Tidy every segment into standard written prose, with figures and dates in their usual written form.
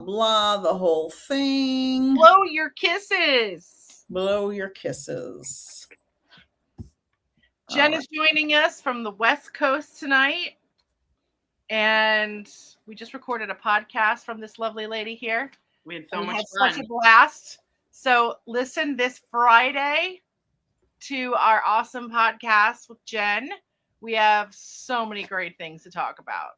blah, the whole thing. Blow your kisses. Blow your kisses. Jen is joining us from the West Coast tonight. And we just recorded a podcast from this lovely lady here. We had so much fun. Such a blast. So listen this Friday to our awesome podcast with Jen. We have so many great things to talk about.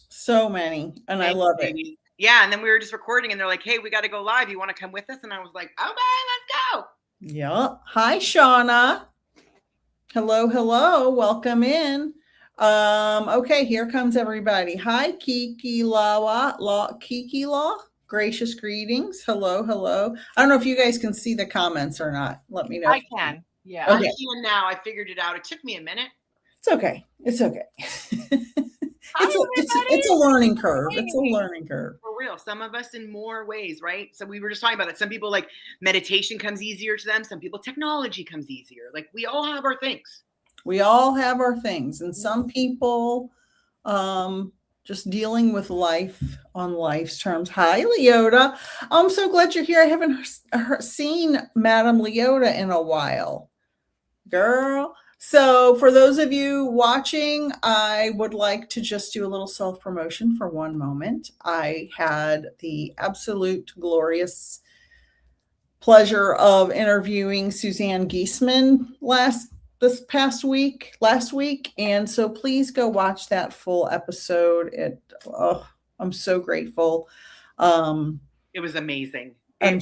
So many. And I love it. Yeah. And then we were just recording and they're like, hey, we got to go live. You want to come with us? And I was like, okay, let's go. Yeah. Hi, Shauna. Hello. Welcome in. Okay, here comes everybody. Hi, Kiki Kiki Law. Gracious greetings. Hello. I don't know if you guys can see the comments or not. Let me know. I can. Yeah. Okay. I can now. I figured it out. It took me a minute. It's okay. It's a learning curve. It's a learning curve. For real. Some of us in more ways, right? So we were just talking about that. Some people like meditation comes easier to them. Some people technology comes easier. Like we all have our things. And some people just dealing with life on life's terms. Hi, Leota. I'm so glad you're here. I haven't seen Madam Leota in a while. Girl. So for those of you watching, I would like to just do a little self-promotion for one moment. I had the absolute glorious pleasure of interviewing Suzanne Giesemann last week. And so please go watch that full episode. I'm so grateful. It was amazing. I've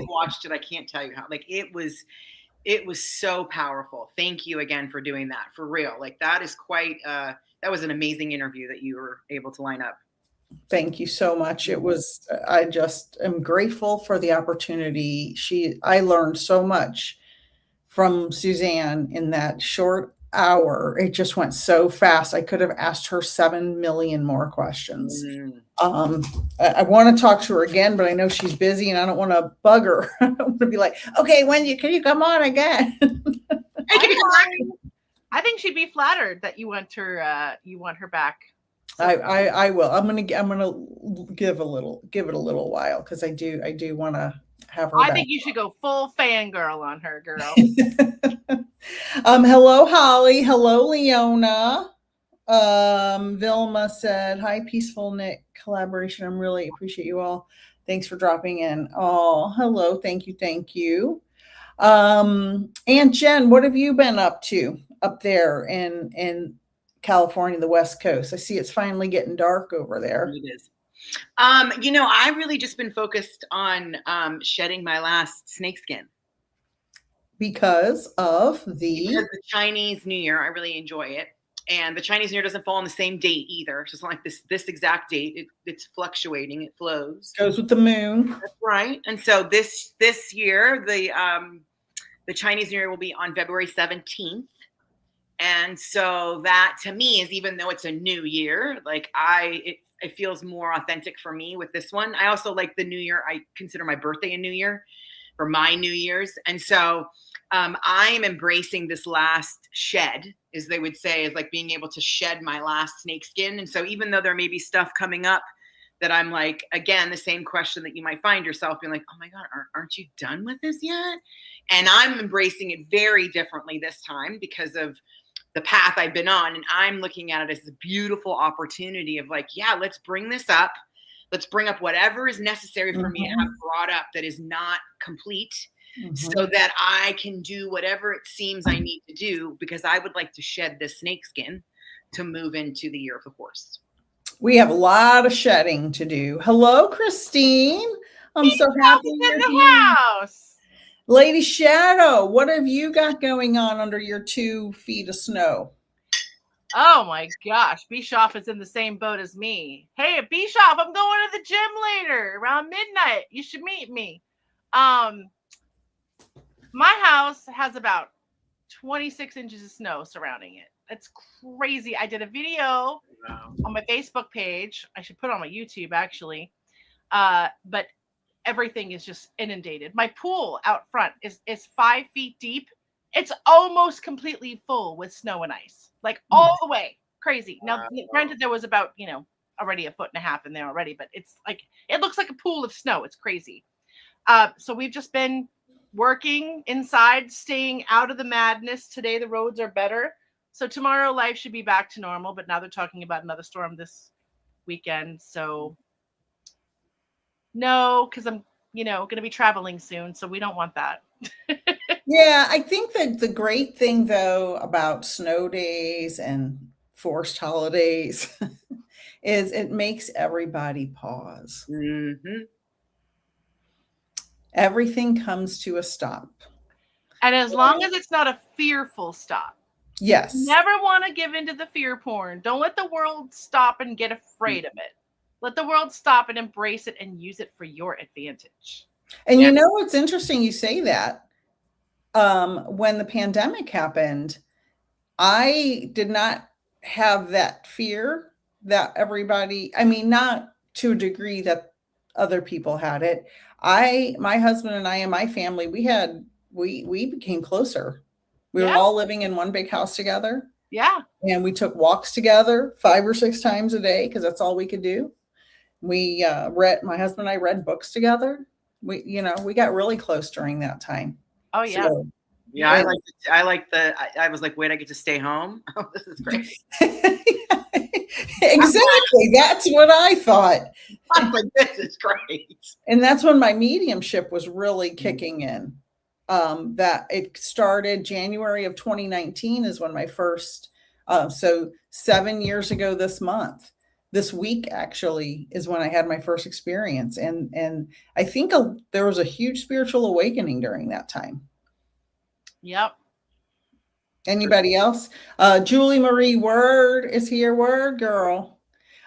watched it. I can't tell you how, it was so powerful. Thank you again for doing that, for real. Like that is that was an amazing interview that you were able to line up. Thank you so much. I just am grateful for the opportunity. I learned so much from Suzanne in that short hour. It just went so fast. I could have asked her 7 million more questions. I want to talk to her again, but I know she's busy and I don't want to bug her. I don't want to be like, okay, can you come on again? I think she'd be flattered that you want her back. So. I will. I'm gonna give it a little while because I do want to have her. I think you should go full fangirl on her, girl. Hello, Holly. Hello, Leona. Vilma said, hi, Peaceful Knit collaboration. I'm really appreciate you all. Thanks for dropping in. Oh, hello. Thank you. Aunt Jen, what have you been up to up there in California, the West Coast? I see it's finally getting dark over there. It is. I've really just been focused on shedding my last snakeskin. Because of the Chinese New Year. I really enjoy it. And the Chinese New Year doesn't fall on the same date either. So it's not like this exact date. It's fluctuating. It flows. Goes with the moon. That's right. And so this year, the Chinese New Year will be on February 17th. And so that to me is, even though it's a new year, it feels more authentic for me with this one. I also like the New Year. I consider my birthday a New Year for my New Year's. And so I am embracing this last shed, as they would say, is like being able to shed my last snakeskin. And so even though there may be stuff coming up that I'm like, again, the same question that you might find yourself being like, oh my God, aren't you done with this yet? And I'm embracing it very differently this time because of the path I've been on. And I'm looking at it as a beautiful opportunity of like, yeah, let's bring this up. Let's bring up whatever is necessary for me to have brought up that is not complete. So that I can do whatever it seems I need to do, because I would like to shed this snakeskin to move into the year of the horse. We have a lot of shedding to do. Hello, Christine. I'm so happy you're in the house. Lady Shadow, what have you got going on under your 2 feet of snow? Oh my gosh, Bischoff is in the same boat as me. Hey, Bischoff, I'm going to the gym later around midnight. You should meet me. My house has about 26 inches of snow surrounding it. It's crazy. I did a video on my Facebook page. I should put it on my YouTube, actually. But everything is just inundated. My pool out front is 5 feet deep. It's almost completely full with snow and ice, like all the way. Crazy. Now, granted, there was about, already a 1.5 feet in there already, but it's like, it looks like a pool of snow. It's crazy. So we've just been working inside, staying out of the madness. Today, the roads are better. So tomorrow life should be back to normal, but now they're talking about another storm this weekend. So no, because I'm, going to be traveling soon. So we don't want that. Yeah, I think that the great thing, though, about snow days and forced holidays is it makes everybody pause. Mm-hmm. Everything comes to a stop. And as long as it's not a fearful stop. Yes. Never want to give into the fear porn. Don't let the world stop and get afraid of it. Let the world stop and embrace it and use it for your advantage. And you know what's interesting? You say that. When the pandemic happened, I did not have that fear that everybody, I mean, not to a degree that other people had it. My husband and I and my family, we became closer. We were all living in one big house together. Yeah. And we took walks together 5 or 6 times a day because that's all we could do. We my husband and I read books together. We got really close during that time. Oh yeah. So, yeah, I was like, wait, I get to stay home. Oh, this is great. Exactly. That's what I thought. I was like, this is great. And that's when my mediumship was really kicking in. That it started January of 2019 is when my first, so 7 years ago this week actually is when I had my first experience. And I think there was a huge spiritual awakening during that time. Yep. Anybody else? Julie Marie Word is here. Word girl.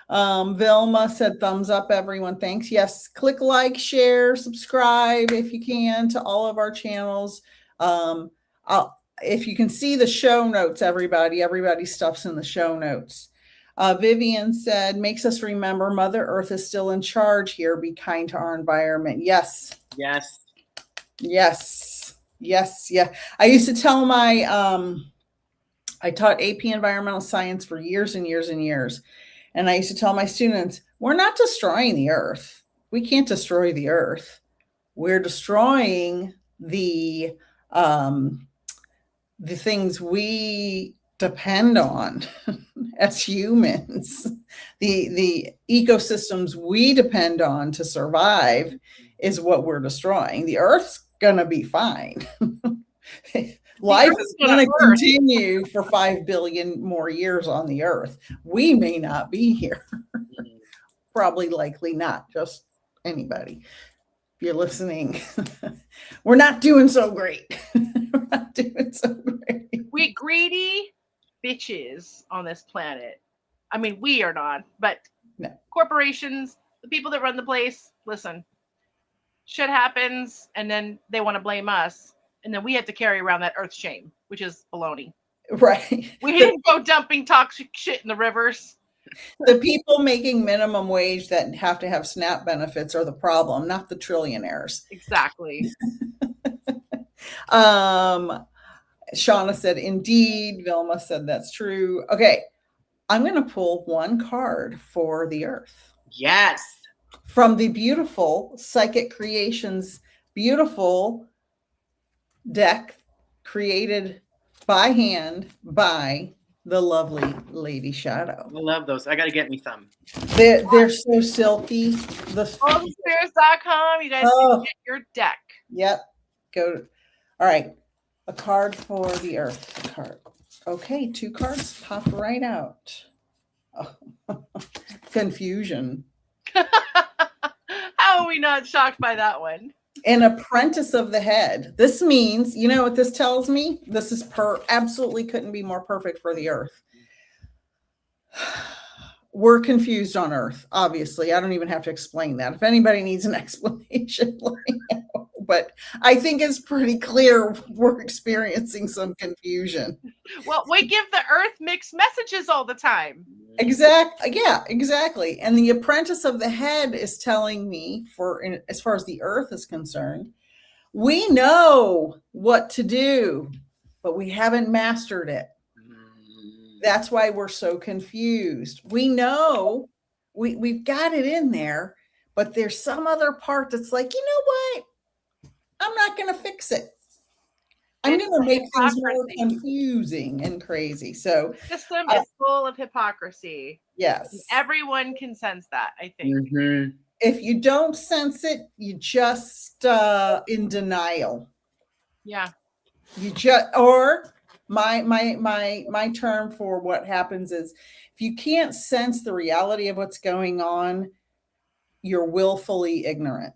Vilma said thumbs up, everyone. Thanks. Yes. Click like, share, subscribe if you can to all of our channels. If you can see the show notes, everybody's stuff's in the show notes. Vivian said, makes us remember Mother Earth is still in charge here. Be kind to our environment. Yes. Yes. Yes. Yes. Yeah. I used to tell I taught AP environmental science for years and years and years. And I used to tell my students, we're not destroying the earth. We can't destroy the earth. We're destroying the things we depend on as humans. The ecosystems we depend on to survive is what we're destroying. The earth's going to be fine. Life is going to continue for 5 billion more years on the earth. We may not be here. Probably likely not. Just anybody. If you're listening, we're not doing so great. We're not doing so great. We greedy bitches on this planet. I mean, we are not, but no. Corporations, the people that run the place, listen, shit happens and then they want to blame us. And then we have to carry around that earth shame, which is baloney. Right. We didn't go dumping toxic shit in the rivers. The people making minimum wage that have to have SNAP benefits are the problem, not the trillionaires. Exactly. Shauna said, indeed. Vilma said, that's true. Okay. I'm going to pull one card for the earth. Yes. From the beautiful Psychic Creations, beautiful deck created by hand by the lovely Lady Shadow. I love those. I got to get me some. They're so silky. Spirits.com. You guys can get your deck. Yep. All right. A card for the earth. A card. Okay. 2 cards pop right out. Oh. Confusion. How are we not shocked by that one? An apprentice of the head. This means, you know what this tells me? This is absolutely couldn't be more perfect for the earth. We're confused on earth, obviously. I don't even have to explain that. If anybody needs an explanation, let me know. But I think it's pretty clear we're experiencing some confusion. Well, we give the earth mixed messages all the time. Yeah, exactly. And the apprentice of the head is telling me, as far as the earth is concerned, we know what to do, but we haven't mastered it. That's why we're so confused. We know we've got it in there, but there's some other part that's like, you know what? I'm not going to fix it. I'm going to make things more confusing and crazy. So the system is full of hypocrisy. Yes. And everyone can sense that, I think. If you don't sense it, you just in denial. Yeah. You just, or my term for what happens is, if you can't sense the reality of what's going on, you're willfully ignorant.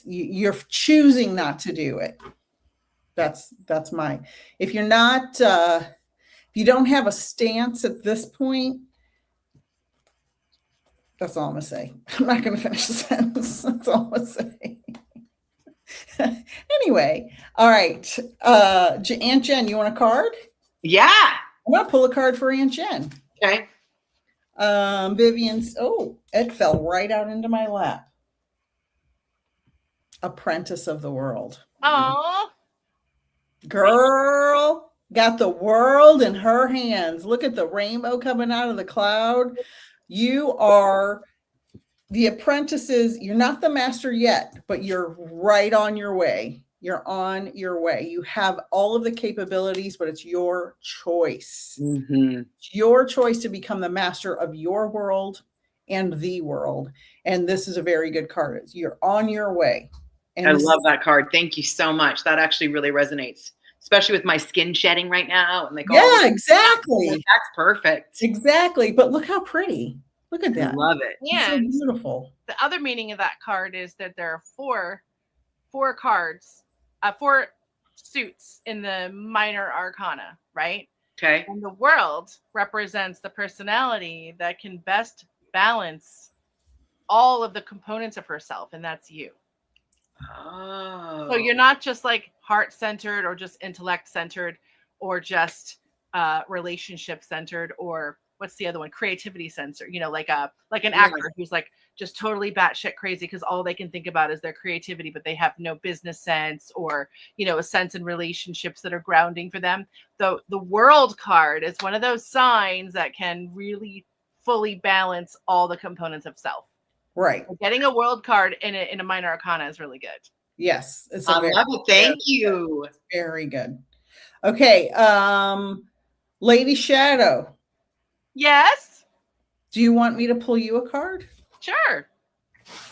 You're choosing not to do it. That's my, if you're not, if you don't have a stance at this point, that's all I'm gonna say. I'm not gonna finish the sentence. That's all I'm gonna say. Anyway, all right. Aunt Jen, you want a card? Yeah. I'm gonna pull a card for Aunt Jen. Okay. Vivian's, it fell right out into my lap. Apprentice of the World. Oh, girl got the world in her hands. Look at the rainbow coming out of the cloud. You are the apprentices. You're not the master yet, but you're right on your way. You're on your way. You have all of the capabilities, but it's your choice. It's your choice to become the master of your world and the world. And this is a very good card. You're on your way. And I love that card. Thank you so much. That actually really resonates, especially with my skin shedding right now. And like, yeah, exactly. That's perfect. Exactly. But look how pretty. Look at that. I love it. Yeah. So beautiful. The other meaning of that card is that there are four cards, 4 suits in the minor arcana, right? Okay. And the world represents the personality that can best balance all of the components of herself, and that's you. Oh. So you're not just like heart-centered or just intellect-centered or just relationship-centered, or what's the other one? Creativity-centered. You know, like an actor who's like just totally batshit crazy because all they can think about is their creativity, but they have no business sense or, you know, a sense in relationships that are grounding for them. The world card is one of those signs that can really fully balance all the components of self. Right. Getting a world card in a minor arcana is really good. Yes. I love it. Thank you. Very good. Okay. Lady Shadow. Yes. Do you want me to pull you a card? Sure.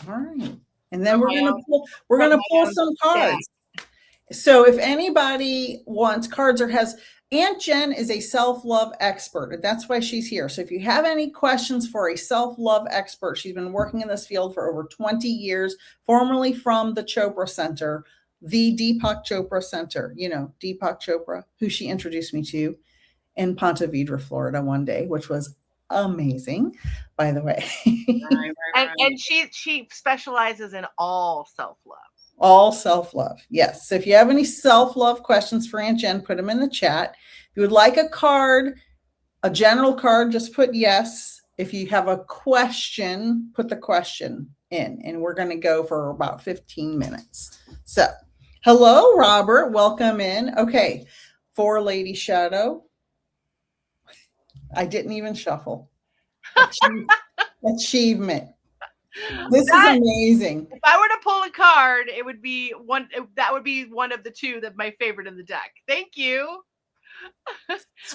All right. And then we're gonna pull some cards. So if anybody wants cards or has, Aunt Jen is a self-love expert, and that's why she's here. So if you have any questions for a self-love expert, she's been working in this field for over 20 years, formerly from the Chopra Center, the Deepak Chopra Center. You know, Deepak Chopra, who she introduced me to in Ponte Vedra, Florida one day, which was amazing, by the way. And she specializes in all self-love. All self-love. Yes. So if you have any self-love questions for Aunt Jen, put them in the chat. If you would like a card, a general card, just put yes. If you have a question, put the question in, and we're going to go for about 15 minutes. So hello, Robert. Welcome in. Okay. For Lady Shadow. I didn't even shuffle. Achievement. This is amazing. If I were to pull a card, it would be one. That would be one of the two that my favorite in the deck. Thank you.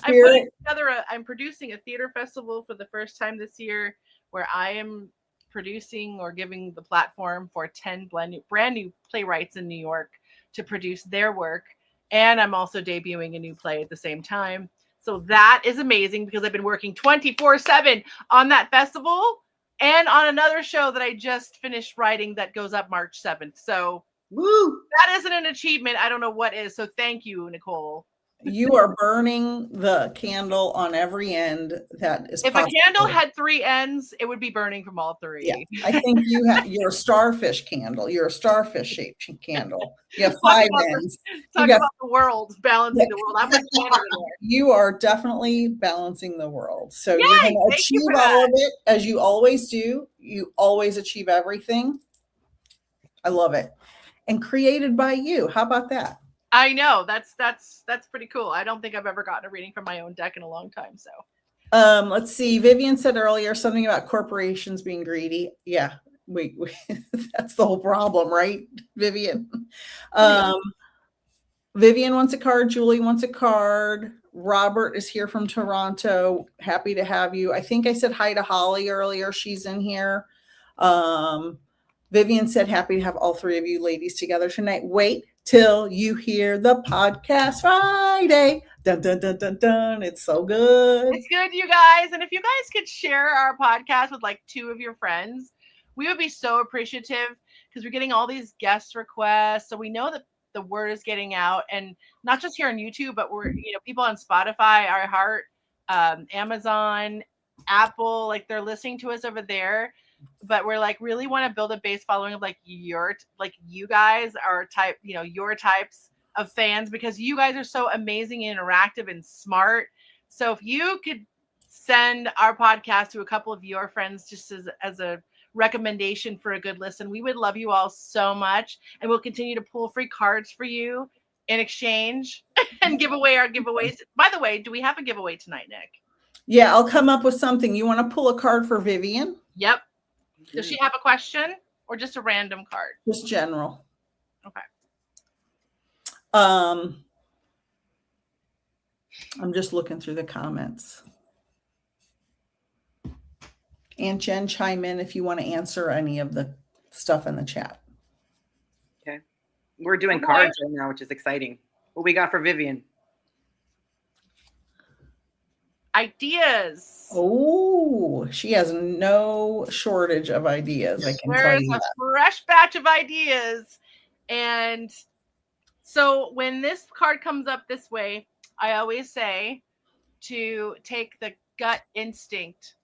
I'm producing a theater festival for the first time this year, where I am producing or giving the platform for 10 brand new playwrights in New York to produce their work, and I'm also debuting a new play at the same time. So that is amazing because I've been working 24/7 on that festival. And on another show that I just finished writing that goes up March 7th. So woo, that isn't an achievement. I don't know what is. So thank you, Nicole. You are burning the candle on every end that is If possible. a candle had 3 ends, it would be burning from all 3. Yeah, I think you're a starfish candle. You're a starfish shaped candle. You have 5 ends. Talk about the world, balancing the world. I'm a there. You are definitely balancing the world. So you're going to achieve all of it as you always do. You always achieve everything. I love it. And created by you. How about that? I know. That's pretty cool. I don't think I've ever gotten a reading from my own deck in a long time. So Let's see. Vivian said earlier something about corporations being greedy. Yeah, we that's the whole problem, right, Vivian? Vivian wants a card. Julie wants a card. Robert is here from Toronto. Happy to have you. I think I said hi to Holly earlier. She's in here. Vivian said happy to have all three of you ladies together tonight. Wait till you hear the podcast Friday. Dun, dun, dun, dun, dun. It's so good. It's good, you guys. And if you guys could share our podcast with like 2 of your friends, we would be so appreciative because we're getting all these guest requests. So we know that the word is getting out, and not just here on YouTube, but we're, people on Spotify, iHeart, Amazon, Apple, like they're listening to us over there. But we're like really want to build a base following of like you guys are type, your types of fans, because you guys are so amazing and interactive and smart. So if you could send our podcast to a couple of your friends just as a recommendation for a good listen, we would love you all so much, and we'll continue to pull free cards for you in exchange and give away our giveaways. By the way, do we have a giveaway tonight, Nick? Yeah, I'll come up with something. You want to pull a card for Vivian? Yep. Does she have a question or just a random card? Just general. Okay. I'm just looking through the comments. Aunt Jen, chime in if you want to answer any of the stuff in the chat. Okay. We're doing cards right now, which is exciting. What we got for Vivian? Ideas. Oh, she has no shortage of ideas. I can tell you that. Fresh batch of ideas. And so when this card comes up this way, I always say to take the gut instinct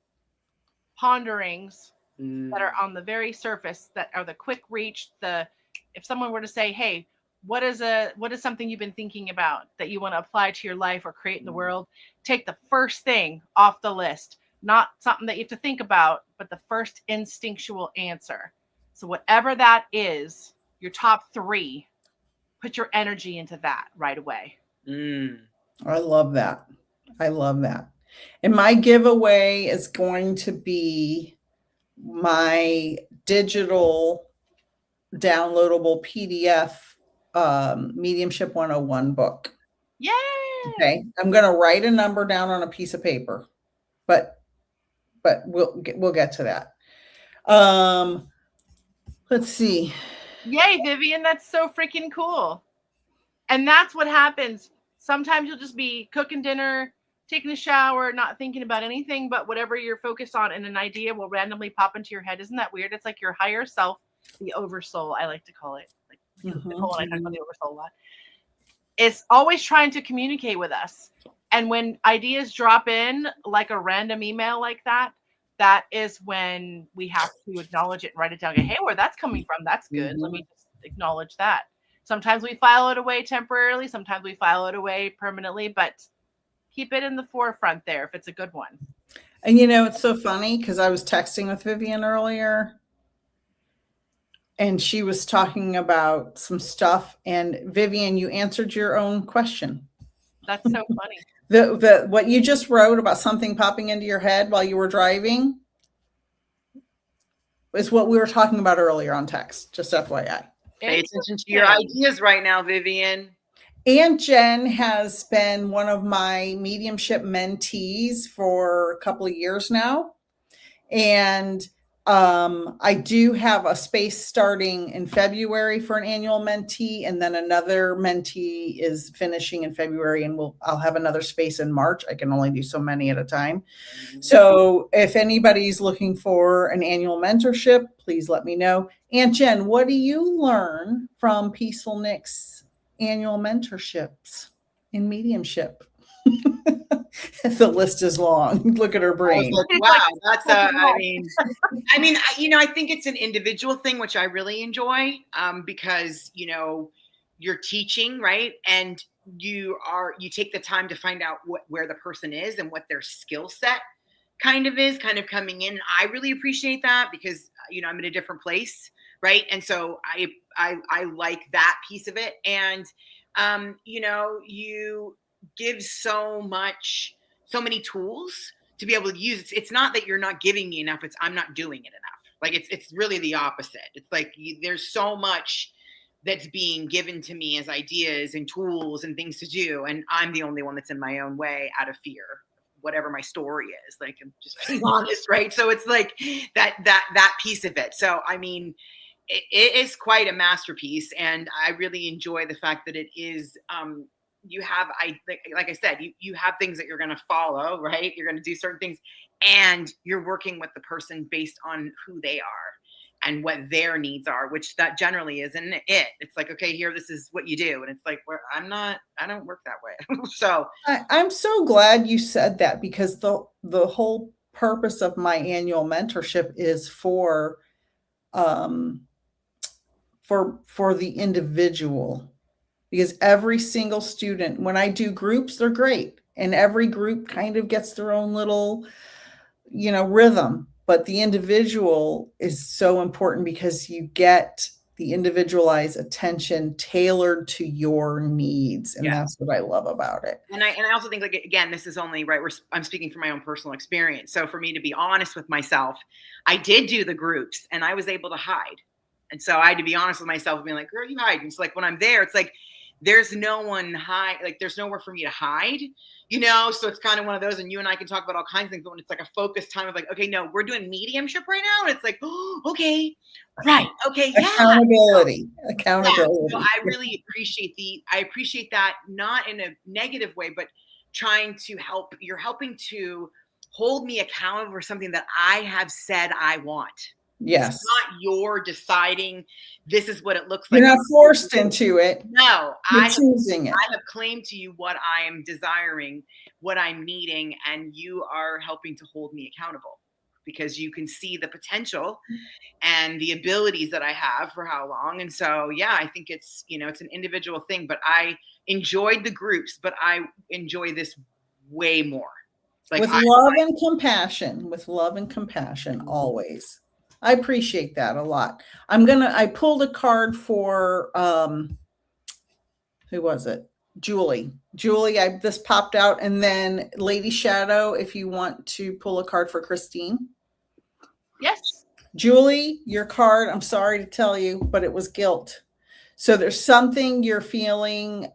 ponderings that are on the very surface, that are the quick reach, if someone were to say, hey, what is something you've been thinking about that you want to apply to your life or create in the world? Take the first thing off the list, not something that you have to think about, but the first instinctual answer. So whatever that is, your top 3, put your energy into that right away. I love that. I love that. And my giveaway is going to be my digital downloadable PDF Mediumship 101 book. Yay! Okay. I'm going to write a number down on a piece of paper, but we'll get to that. Let's see. Yay, Vivian. That's so freaking cool. And that's what happens. Sometimes you'll just be cooking dinner, taking a shower, not thinking about anything, but whatever you're focused on, and an idea will randomly pop into your head. Isn't that weird? It's like your higher self, the oversoul, I like to call it. Like Nicole and I talk about the oversoul a lot. It's always trying to communicate with us. And when ideas drop in, like a random email like that, that is when we have to acknowledge it and write it down. Hey, where that's coming from, that's good. Let me just acknowledge that. Sometimes we file it away temporarily. Sometimes we file it away permanently, but keep it in the forefront there if it's a good one. And it's so funny because I was texting with Vivian earlier and she was talking about some stuff, and Vivian, you answered your own question. That's so funny. The what you just wrote about something popping into your head while you were driving is what we were talking about earlier on text, just FYI. Pay attention to your ideas right now, Vivian. Aunt Jen has been one of my mediumship mentees for a couple of years now. And I do have a space starting in February for an annual mentee, and then another mentee is finishing in February, and I'll have another space in March. I can only do so many at a time. So if anybody's looking for an annual mentorship, please let me know. Aunt Jen, what do you learn from Peaceful Nick's annual mentorships in mediumship? The list is long. Look at her brain. Like, wow, that's I mean, I think it's an individual thing, which I really enjoy, because you're teaching, right? And you take the time to find out where the person is and what their skill set kind of coming in. I really appreciate that because I'm in a different place, right? And so I like that piece of it. And you give so many tools to be able to use it. It's not that you're not giving me enough. It's I'm not doing it enough. Like it's really the opposite. It's like there's so much that's being given to me as ideas and tools and things to do. And I'm the only one that's in my own way out of fear, whatever my story is. Like, I'm just being honest, right? So it's like that piece of it. So, I mean, it is quite a masterpiece. And I really enjoy the fact that it is, you have, like I said, you have things that you're going to follow, right? You're going to do certain things and you're working with the person based on who they are and what their needs are, which that generally isn't it. It's like, okay, here, this is what you do. And it's like, I don't work that way. So I'm so glad you said that, because the whole purpose of my annual mentorship is for the individual, because every single student, when I do groups, they're great. And every group kind of gets their own little, rhythm. But the individual is so important because you get the individualized attention tailored to your needs. And that's what I love about it. And I also think, like, again, this is only right. I'm speaking from my own personal experience. So for me to be honest with myself, I did do the groups and I was able to hide. And so I had to be honest with myself and be like, girl, you hide. And it's like, when I'm there, it's like, there's no one like there's nowhere for me to hide, so it's kind of one of those, and you and I can talk about all kinds of things, but when it's like a focused time of like, okay, no, we're doing mediumship right now, and it's like, oh, okay, right, okay, yeah, accountability. Yeah. So I really appreciate that, not in a negative way, but trying to help. You're helping to hold me accountable for something that I have said I want. Yes. It's not you're deciding this is what it looks like. You're not forced into it. No, you're choosing it. I have claimed to you what I am desiring, what I'm needing, and you are helping to hold me accountable because you can see the potential and the abilities that I have for how long. And so, yeah, I think it's, it's an individual thing, but I enjoyed the groups, but I enjoy this way more. Like with love and compassion, always. I appreciate that a lot. I pulled a card for, who was it? Julie, this popped out, and then Lady Shadow, if you want to pull a card for Christine. Yes. Julie, your card, I'm sorry to tell you, but it was guilt. So there's something you're feeling,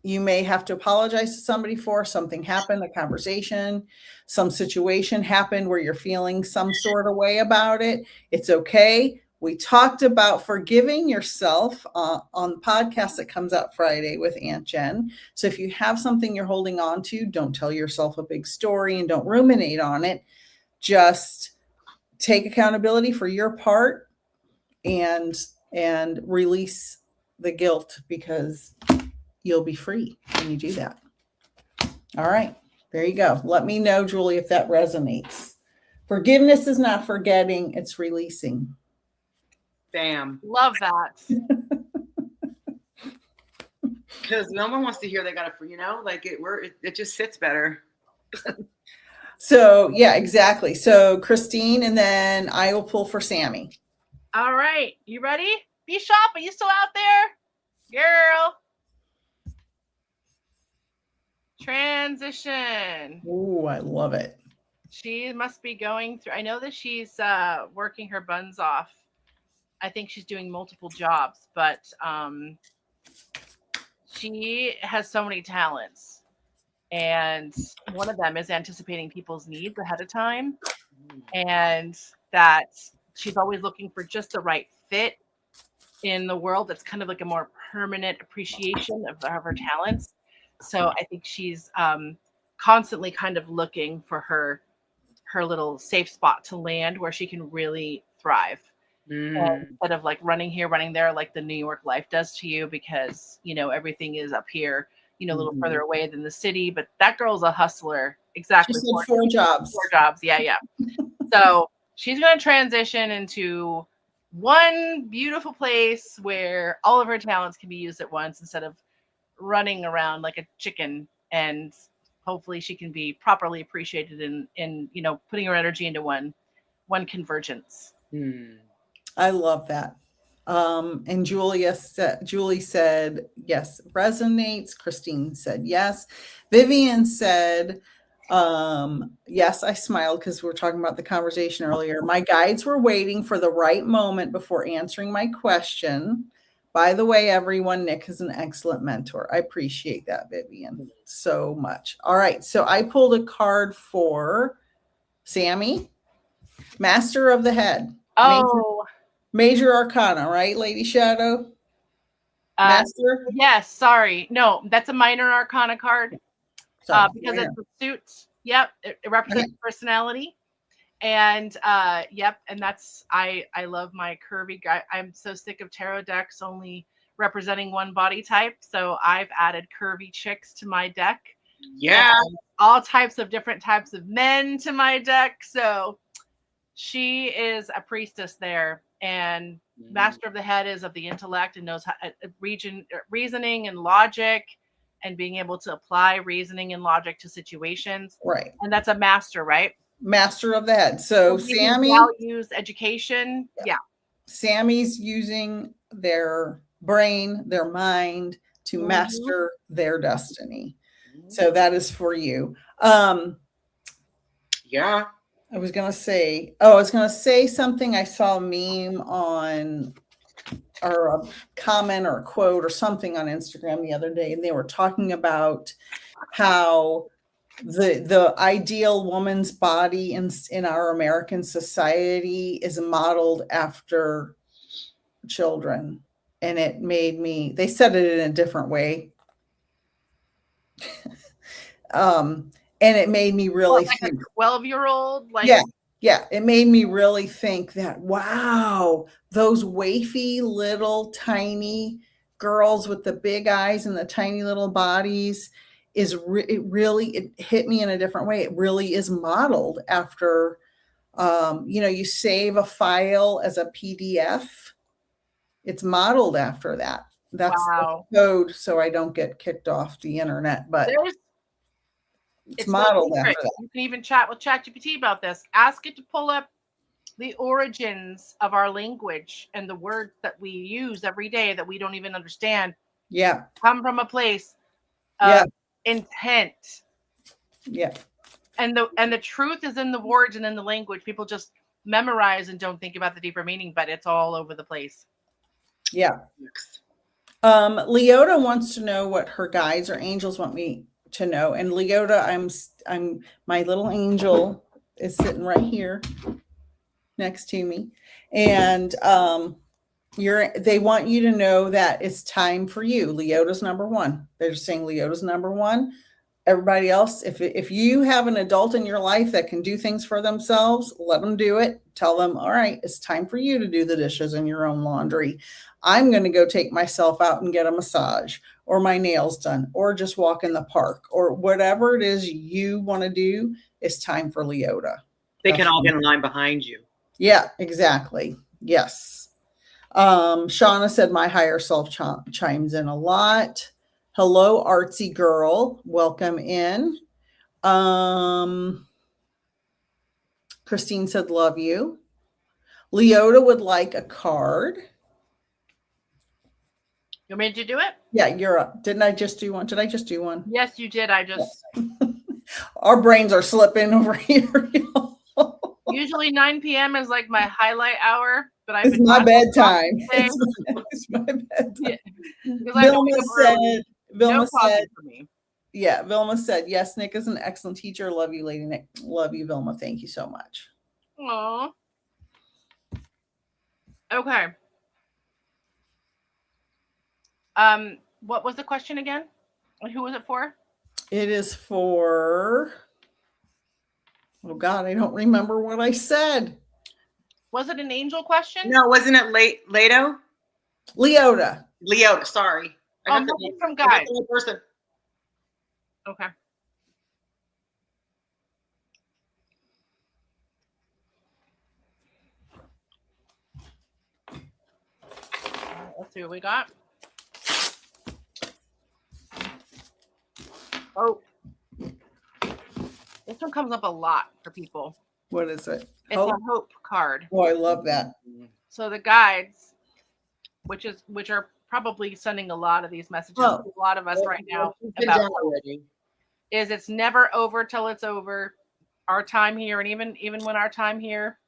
you may have to apologize to somebody for. Something happened, a conversation, some situation happened where you're feeling some sort of way about it. It's okay. We talked about forgiving yourself on the podcast that comes out Friday with Aunt Jen. So if you have something you're holding on to, don't tell yourself a big story and don't ruminate on it. Just take accountability for your part and release the guilt, because you'll be free when you do that. All right, there you go. Let me know, Julie, if that resonates. Forgiveness is not forgetting, it's releasing. Bam. Love that. Because no one wants to hear they got to, like it just sits better. So, yeah, exactly. So Christine, and then I will pull for Sammy. All right. You ready? Bishop, are you still out there? Girl. Transition. Ooh, I love it. She must be going through, I know that she's working her buns off. I think she's doing multiple jobs, but she has so many talents. And one of them is anticipating people's needs ahead of time. And that she's always looking for just the right fit in the world. That's kind of like a more permanent appreciation of her talents. So I think she's constantly kind of looking for her little safe spot to land where she can really thrive. Instead of like running here, running there, like the New York life does to you, because, everything is up here, a little further away than the city. But that girl's a hustler. Exactly. She said 4 jobs. 4 jobs. Yeah. So she's going to transition into one beautiful place where all of her talents can be used at once instead of running around like a chicken, and hopefully she can be properly appreciated in putting her energy into one convergence. I love that. And Julie said yes, resonates. Christine said yes. Vivian said Yes, I smiled because we were talking about the conversation earlier. My guides were waiting for the right moment before answering my question. By the way, everyone, Nick is an excellent mentor. I appreciate that, Vivian, so much. All right, so I pulled a card for Sammy, Master of the Head. Oh, Major Arcana, right, Lady Shadow? Master? Yes, sorry. No, that's a minor arcana card. Sorry, because it's a suit. Yep, it represents personality. And yep, and that's I love my curvy guy. I'm so sick of tarot decks only representing one body type. So I've added curvy chicks to my deck. Yeah. All types of different types of men to my deck. So she is a priestess there. And Master of the Head is of the intellect and knows how reasoning and logic and being able to apply reasoning and logic to situations. Right. And that's a master, right? Master of the Head. So Sammy values education. Yeah. Sammy's using their brain, their mind to master their destiny. So that is for you. Yeah. I was going to say something. I saw a meme on or a comment or a quote or something on Instagram the other day, and they were talking about how the ideal woman's body in our American society is modeled after children. And it made me, they said it in a different way. And it made me really like think, a 12-year-old, like yeah, it made me really think that, wow, those wafy little tiny girls with the big eyes and the tiny little bodies it hit me in a different way. It really is modeled after, you save a file as a PDF. It's modeled after that. That's the code, so I don't get kicked off the internet, but it's modeled after that. You can even chat with ChatGPT about this. Ask it to pull up the origins of our language and the words that we use every day that we don't even understand. Yeah. Come from a place of intent. Yeah. And the truth is in the words and in the language. People just memorize and don't think about the deeper meaning, but it's all over the place. Yeah. Leota wants to know what her guides or angels want me to know. And Leota, I'm my little angel is sitting right here next to me. And they want you to know that it's time for you. Leota's number one. They're just saying Leota's number one. Everybody else, if you have an adult in your life that can do things for themselves, let them do it. Tell them, all right, it's time for you to do the dishes and your own laundry. I'm going to go take myself out and get a massage or my nails done or just walk in the park or whatever it is you want to do. It's time for Leota. They can all get in line behind you. Yeah, exactly. Yes. Shauna said my higher self chimes in a lot. Hello, artsy girl. Welcome in. Christine said, love you. Leota would like a card. You want me to do it? Yeah, you're up. Didn't I just do one? Did I just do one? Yes, you did. I just. Our brains are slipping over here. Usually 9 p.m. is like my highlight hour, but it's my bedtime. It's my bedtime. Yeah. Vilma said, yes, Nick is an excellent teacher. Love you, Lady Nick. Love you, Vilma. Thank you so much. Aww. Okay. What was the question again? And who was it for? It is for, oh God, I don't remember what I said. Was it an angel question? No, wasn't it Leto? Leota. Leota, sorry. Oh, nothing from guide. Person. Okay. Let's see what we got. Oh, this one comes up a lot for people. What is it? It's a hope card. Oh, I love that. So the guides, which are probably sending a lot of these messages to a lot of us right now. is it's never over till it's over. Our time here, and even when our time here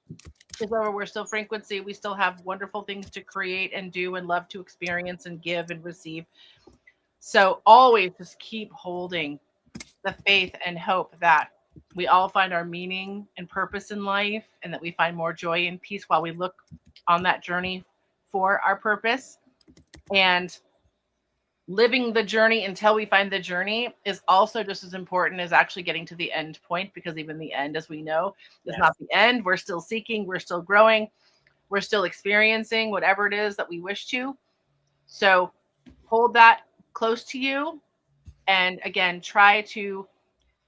is over, we're still frequency. We still have wonderful things to create and do and love to experience and give and receive. So always just keep holding the faith and hope that we all find our meaning and purpose in life, and that we find more joy and peace while we look on that journey for our purpose. And living the journey until we find the journey is also just as important as actually getting to the end point, because even the end, as we know, is not the end. We're still seeking, we're still growing, we're still experiencing whatever it is that we wish to. So hold that close to you. And again, try to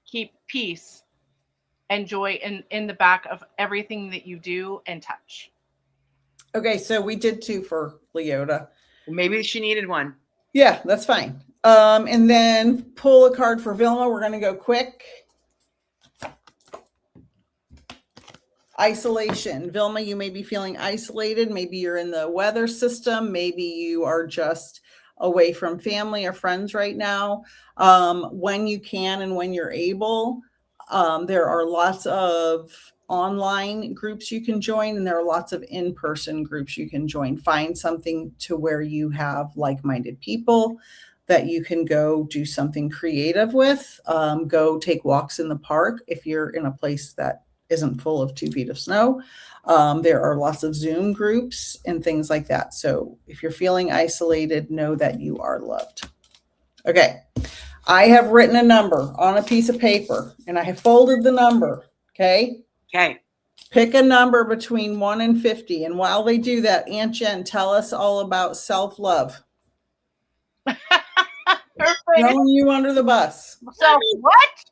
keep peace and joy in the back of everything that you do and touch. Okay, so we did 2 for Leota. Maybe she needed one. Yeah, that's fine. And then pull a card for Vilma. We're going to go quick. Isolation. Vilma, you may be feeling isolated. Maybe you're in the weather system. Maybe you are just away from family or friends right now. When you can and when you're able, there are lots of online groups you can join, and there are lots of in-person groups you can join. Find something to where you have like-minded people that you can go do something creative with. Go take walks in the park if you're in a place that isn't full of 2 feet of snow. There are lots of Zoom groups and things like that. So if you're feeling isolated, know that you are loved. Okay. I have written a number on a piece of paper, and I have folded the number. Okay. Okay. Pick a number between 1 and 50. And while they do that, Aunt Jen, tell us all about self-love. Throwing you under the bus. So what?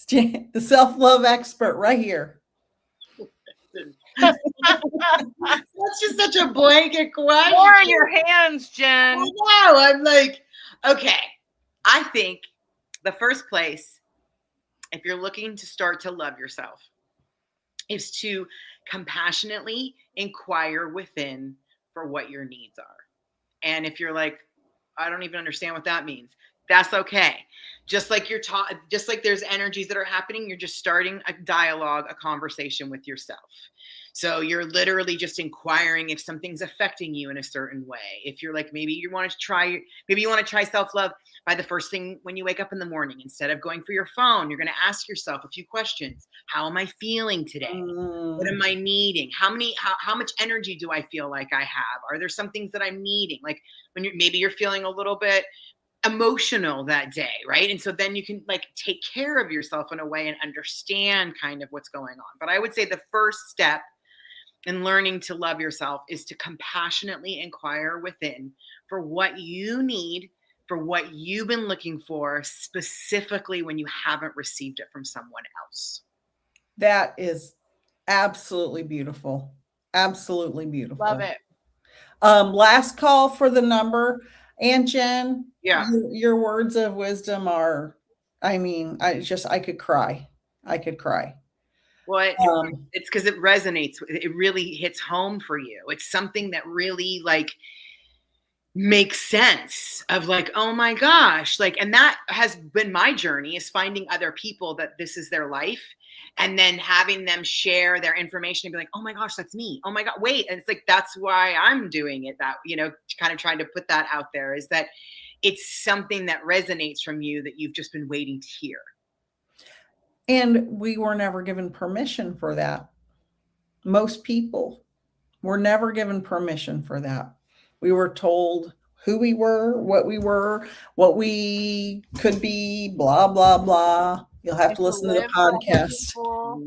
The self-love expert right here. That's just such a blanket question. More in your hands, Jen. I know. I'm like, okay. I think the first place, if you're looking to start to love yourself, is to compassionately inquire within for what your needs are. And if you're like, I don't even understand what that means, that's okay. Just like just like there's energies that are happening, you're just starting a dialogue, a conversation with yourself. So you're literally just inquiring if something's affecting you in a certain way. If you're like, maybe you want to try self-love by the first thing when you wake up in the morning. Instead of going for your phone, you're going to ask yourself a few questions. How am I feeling today? What am I needing? How much energy do I feel like I have? Are there some things that I'm needing? Like when maybe you're feeling a little bit emotional that day, right? And so then you can like take care of yourself in a way and understand kind of what's going on. But I would say the first step in learning to love yourself is to compassionately inquire within for what you need, for what you've been looking for, specifically when you haven't received it from someone else. That is absolutely beautiful. Absolutely beautiful. Love it. Last call for the number. Aunt Jen, yeah, your words of wisdom are, I mean, I could cry. I could cry. Well, it's because it resonates. It really hits home for you. It's something that really like makes sense of like, oh my gosh, like, and that has been my journey, is finding other people that this is their life, and then having them share their information and be like, oh my gosh, that's me. Oh my God, wait. And it's like, that's why I'm doing it. That, kind of trying to put that out there, is that it's something that resonates from you that you've just been waiting to hear. And we were never given permission for that. Most people were never given permission for that. We were told who we were, what we could be, blah, blah, blah. You'll have to listen to the podcast. All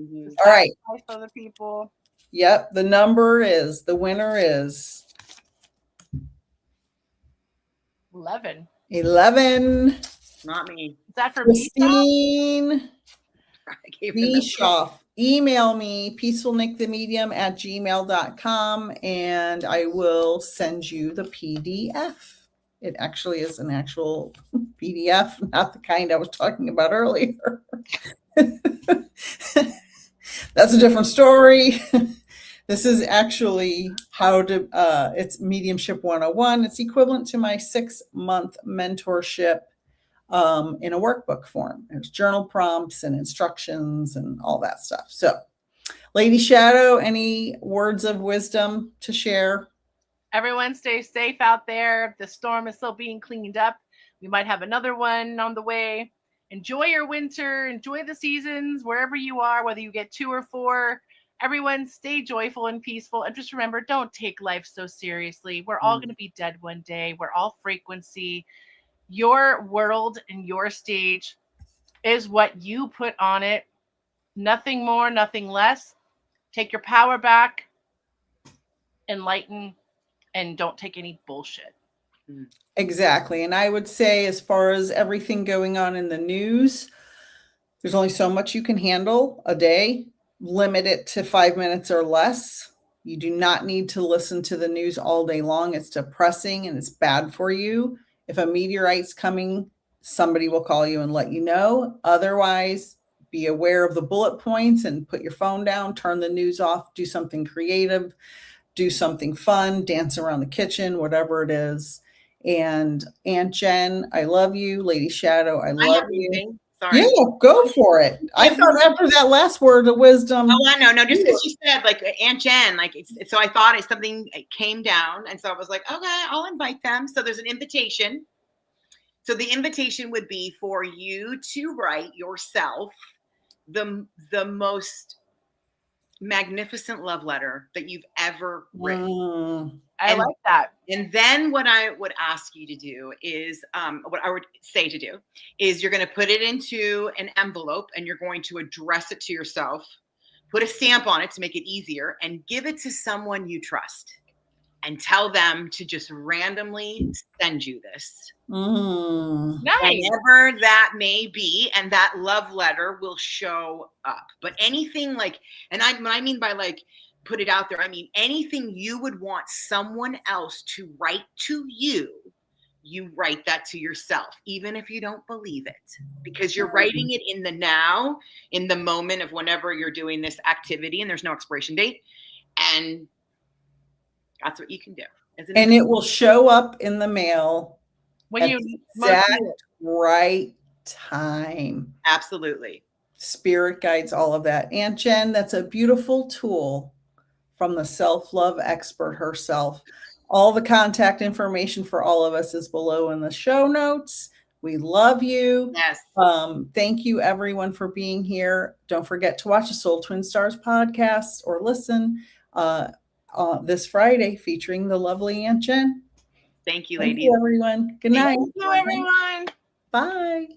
right. Other people. Yep. The winner is 11. 11. Not me. Is that for Christine me? Bischoff. Email me, peacefulnickthemedium@gmail.com, and I will send you the PDF. It actually is an actual PDF, not the kind I was talking about earlier. That's a different story. This is actually it's Mediumship 101. It's equivalent to my 6-month mentorship in a workbook form. There's journal prompts and instructions and all that stuff. So, Lady Shadow, any words of wisdom to share? Everyone stay safe out there. The storm is still being cleaned up. We might have another one on the way. Enjoy your winter. Enjoy the seasons wherever you are, whether you get 2 or 4. Everyone stay joyful and peaceful. And just remember, don't take life so seriously. We're all going to be dead one day. We're all frequency. Your world and your stage is what you put on it. Nothing more, nothing less. Take your power back. Enlighten. And don't take any bullshit. Exactly. And I would say, as far as everything going on in the news, there's only so much you can handle a day. Limit it to 5 minutes or less. You do not need to listen to the news all day long. It's depressing and it's bad for you. If a meteorite's coming, somebody will call you and let you know. Otherwise, be aware of the bullet points and put your phone down, turn the news off, do something creative, do something fun, dance around the kitchen, whatever it is. And Aunt Jen, I love you. Lady Shadow, I love you. Sorry. Yeah, go for it. I thought after that last word of wisdom. Oh, I know. No, just because you said like Aunt Jen, like so I thought it's something came down. And so I was like, okay, I'll invite them. So there's an invitation. So the invitation would be for you to write yourself the most magnificent love letter that you've ever written. I like that. And then what I would ask you to do is, what I would say to do is you're going to put it into an envelope and you're going to address it to yourself, put a stamp on it to make it easier, and give it to someone you trust and tell them to just randomly send you this. Nice. Whatever that may be, and that love letter will show up. But anything like, and when I mean by like put it out there, I mean anything you would want someone else to write to you, you write that to yourself, even if you don't believe it, because you're writing it in the now, in the moment of whenever you're doing this activity, and there's no expiration date, and that's what you can do. And it will show up in the mail when you exact right time. Absolutely. Spirit guides, all of that. Aunt Jen, that's a beautiful tool from the self-love expert herself. All the contact information for all of us is below in the show notes. We love you. Yes. Thank you, everyone, for being here. Don't forget to watch the Soul Twin Stars podcast or listen this Friday featuring the lovely Aunt Jen. Thank you, ladies. Thank you, everyone. Good night. Thank you, everyone. Bye.